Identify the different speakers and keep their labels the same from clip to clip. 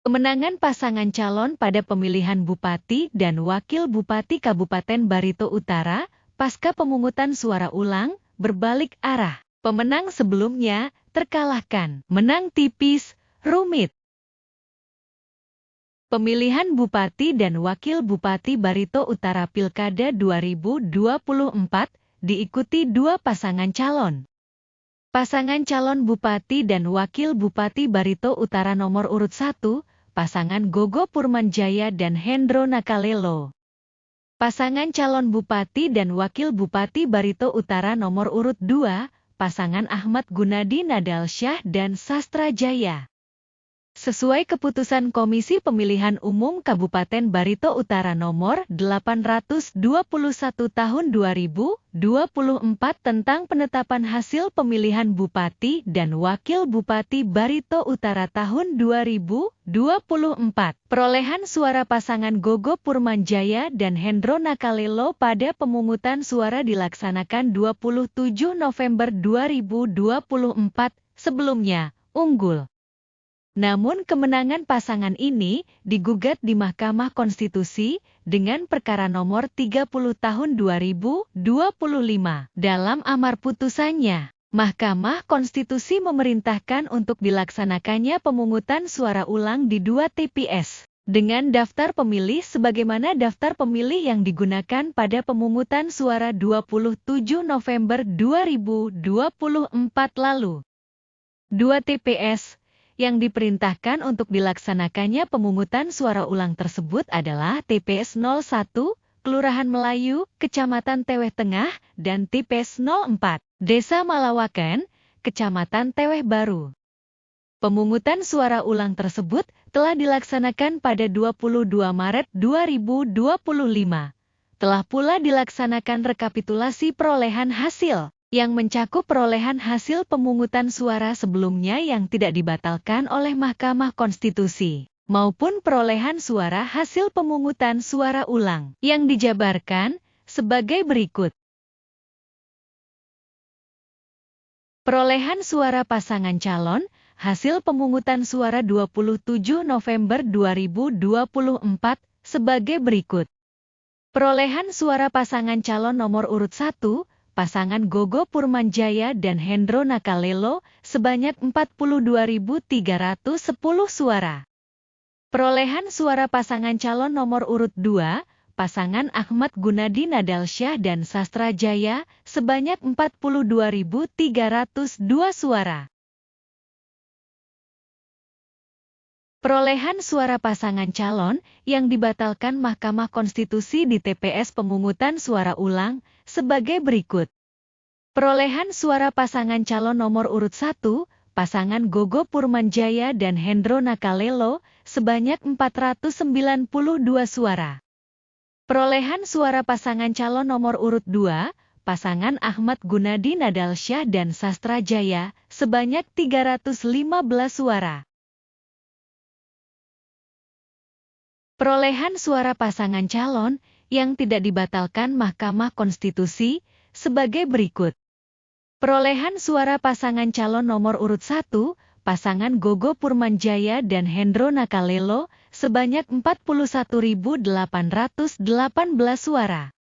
Speaker 1: Kemenangan pasangan calon pada pemilihan Bupati dan Wakil Bupati Kabupaten Barito Utara, pasca pemungutan suara ulang, berbalik arah. Pemenang sebelumnya, terkalahkan. Menang tipis, rumit. Pemilihan Bupati dan Wakil Bupati Barito Utara Pilkada 2024 diikuti dua pasangan calon. Pasangan calon Bupati dan Wakil Bupati Barito Utara nomor urut 1, pasangan Gogo Purmanjaya dan Hendro Nakalelo. Pasangan calon Bupati dan Wakil Bupati Barito Utara nomor urut 2, pasangan Ahmad Gunadi Nadalsyah dan Sastra Jaya. Sesuai keputusan Komisi Pemilihan Umum Kabupaten Barito Utara nomor 821 tahun 2024 tentang penetapan hasil pemilihan Bupati dan Wakil Bupati Barito Utara tahun 2024. Perolehan suara pasangan Gogo Purmanjaya dan Hendro Nakalelo pada pemungutan suara dilaksanakan 27 November 2024, sebelumnya unggul. Namun kemenangan pasangan ini digugat di Mahkamah Konstitusi dengan perkara nomor 30 tahun 2025. Dalam amar putusannya, Mahkamah Konstitusi memerintahkan untuk dilaksanakannya pemungutan suara ulang di 2 TPS dengan daftar pemilih sebagaimana daftar pemilih yang digunakan pada pemungutan suara 27 November 2024 lalu. 2 TPS yang diperintahkan untuk dilaksanakannya pemungutan suara ulang tersebut adalah TPS 01, Kelurahan Melayu, Kecamatan Teweh Tengah, dan TPS 04, Desa Malawaken, Kecamatan Teweh Baru. Pemungutan suara ulang tersebut telah dilaksanakan pada 22 Maret 2025. Telah pula dilaksanakan rekapitulasi perolehan hasil yang mencakup perolehan hasil pemungutan suara sebelumnya yang tidak dibatalkan oleh Mahkamah Konstitusi, maupun perolehan suara hasil pemungutan suara ulang yang dijabarkan sebagai berikut. Perolehan suara pasangan calon, hasil pemungutan suara 27 November 2024 sebagai berikut. Perolehan suara pasangan calon nomor urut 1, pasangan Gogo Purmanjaya dan Hendro Nakalelo sebanyak 42.310 suara. Perolehan suara pasangan calon nomor urut 2, pasangan Ahmad Gunadi Nadalsyah dan Sastra Jaya sebanyak 42.302 suara. Perolehan suara pasangan calon yang dibatalkan Mahkamah Konstitusi di TPS pemungutan suara ulang sebagai berikut. Perolehan suara pasangan calon nomor urut 1, pasangan Gogo Purmanjaya dan Hendro Nakalelo sebanyak 492 suara. Perolehan suara pasangan calon nomor urut 2, pasangan Ahmad Gunadi Nadalsyah dan Sastra Jaya sebanyak 315 suara. Perolehan suara pasangan calon yang tidak dibatalkan Mahkamah Konstitusi sebagai berikut. Perolehan suara pasangan calon nomor urut 1, pasangan Gogo Purmanjaya dan Hendro Nakalelo sebanyak 41.818 suara.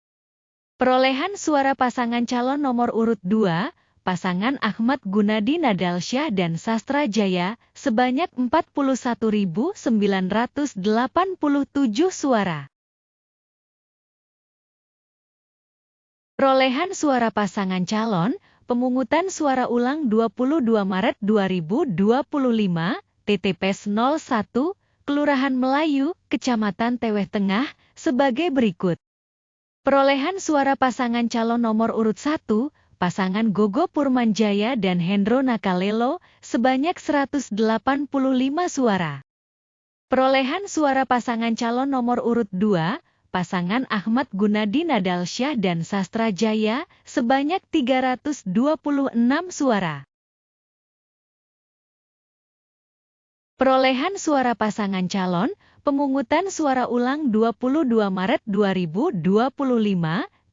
Speaker 1: Perolehan suara pasangan calon nomor urut 2, pasangan Ahmad Gunadi Nadalsyah dan Sastra Jaya sebanyak 41.987 suara. Perolehan suara pasangan calon, pemungutan suara ulang 22 Maret 2025, TTPS 01, Kelurahan Melayu, Kecamatan Teweh Tengah, sebagai berikut. Perolehan suara pasangan calon nomor urut 1, pasangan Gogo Purmanjaya dan Hendro Nakalelo sebanyak 185 suara. Perolehan suara pasangan calon nomor urut 2, pasangan Ahmad Gunadi Nadalsyah dan Sastra Jaya sebanyak 326 suara. Perolehan suara pasangan calon, pemungutan suara ulang 22 Maret 2025,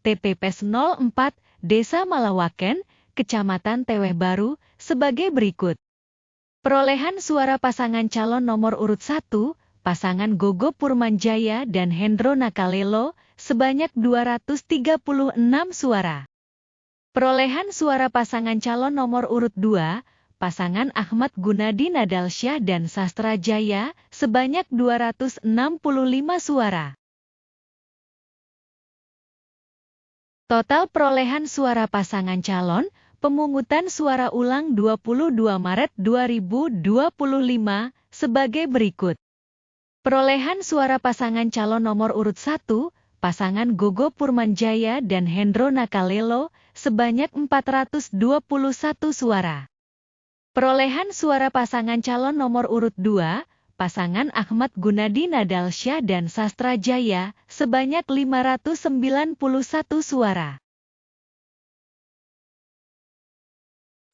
Speaker 1: TPS 04, Desa Malawaken, Kecamatan Teweh Baru, sebagai berikut. Perolehan suara pasangan calon nomor urut 1, pasangan Gogo Purmanjaya dan Hendro Nakalelo, sebanyak 236 suara. Perolehan suara pasangan calon nomor urut 2, pasangan Ahmad Gunadi Nadalsyah dan Sastra Jaya, sebanyak 265 suara. Total perolehan suara pasangan calon, pemungutan suara ulang 22 Maret 2025 sebagai berikut. Perolehan suara pasangan calon nomor urut 1, pasangan Gogo Purmanjaya dan Hendro Nakalelo, sebanyak 421 suara. Perolehan suara pasangan calon nomor urut 2, pasangan Ahmad Gunadi Nadalsyah dan Sastra Jaya, sebanyak 591 suara.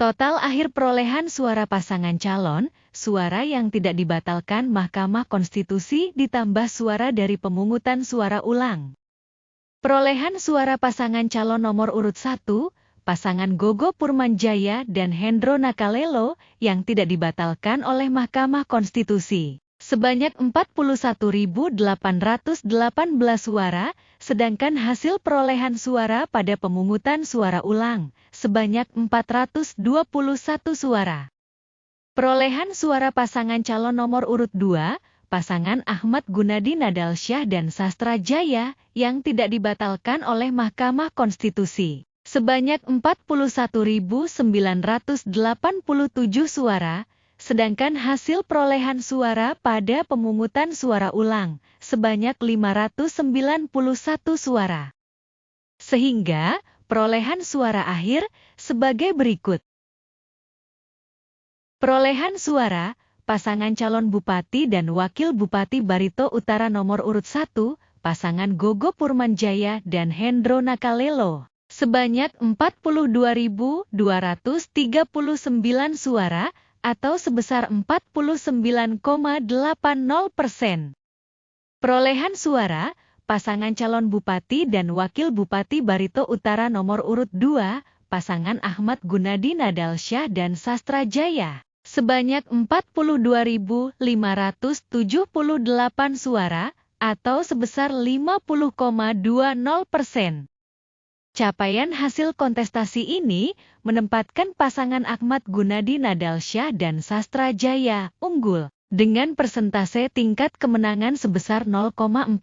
Speaker 1: Total akhir perolehan suara pasangan calon, suara yang tidak dibatalkan Mahkamah Konstitusi ditambah suara dari pemungutan suara ulang. Perolehan suara pasangan calon nomor urut 1, pasangan Gogo Purmanjaya dan Hendro Nakalelo yang tidak dibatalkan oleh Mahkamah Konstitusi, sebanyak 41.818 suara, sedangkan hasil perolehan suara pada pemungutan suara ulang, sebanyak 421 suara. Perolehan suara pasangan calon nomor urut 2, pasangan Ahmad Gunadi Nadalsyah dan Sastra Jaya yang tidak dibatalkan oleh Mahkamah Konstitusi, sebanyak 41.987 suara, sedangkan hasil perolehan suara pada pemungutan suara ulang, sebanyak 591 suara. Sehingga, perolehan suara akhir, sebagai berikut. Perolehan suara, pasangan calon Bupati dan Wakil Bupati Barito Utara nomor urut 1, pasangan Gogo Purmanjaya dan Hendro Nakalelo, sebanyak 42.239 suara, atau sebesar 49,80%. Perolehan suara, pasangan calon Bupati dan Wakil Bupati Barito Utara nomor urut 2, pasangan Ahmad Gunadi Nadalsyah dan Sastra Jaya, sebanyak 42.578 suara, atau sebesar 50,20%. Capaian hasil kontestasi ini menempatkan pasangan Ahmad Gunadi Nadalsyah dan Sastra Jaya unggul dengan persentase tingkat kemenangan sebesar 0,40%,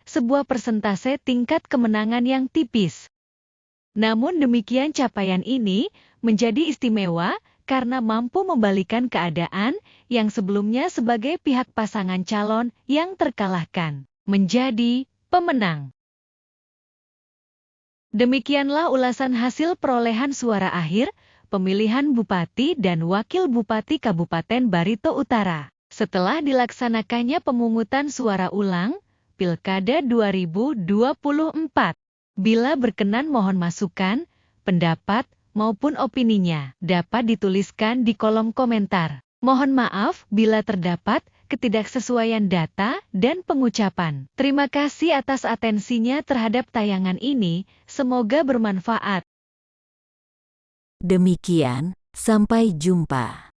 Speaker 1: sebuah persentase tingkat kemenangan yang tipis. Namun demikian capaian ini menjadi istimewa karena mampu membalikan keadaan yang sebelumnya sebagai pihak pasangan calon yang terkalahkan menjadi pemenang. Demikianlah ulasan hasil perolehan suara akhir pemilihan Bupati dan Wakil Bupati Kabupaten Barito Utara setelah dilaksanakannya pemungutan suara ulang Pilkada 2024. Bila berkenan mohon masukan, pendapat, maupun opininya dapat dituliskan di kolom komentar. Mohon maaf bila terdapat ketidaksesuaian data dan pengucapan. Terima kasih atas atensinya terhadap tayangan ini, semoga bermanfaat.
Speaker 2: Demikian, sampai jumpa.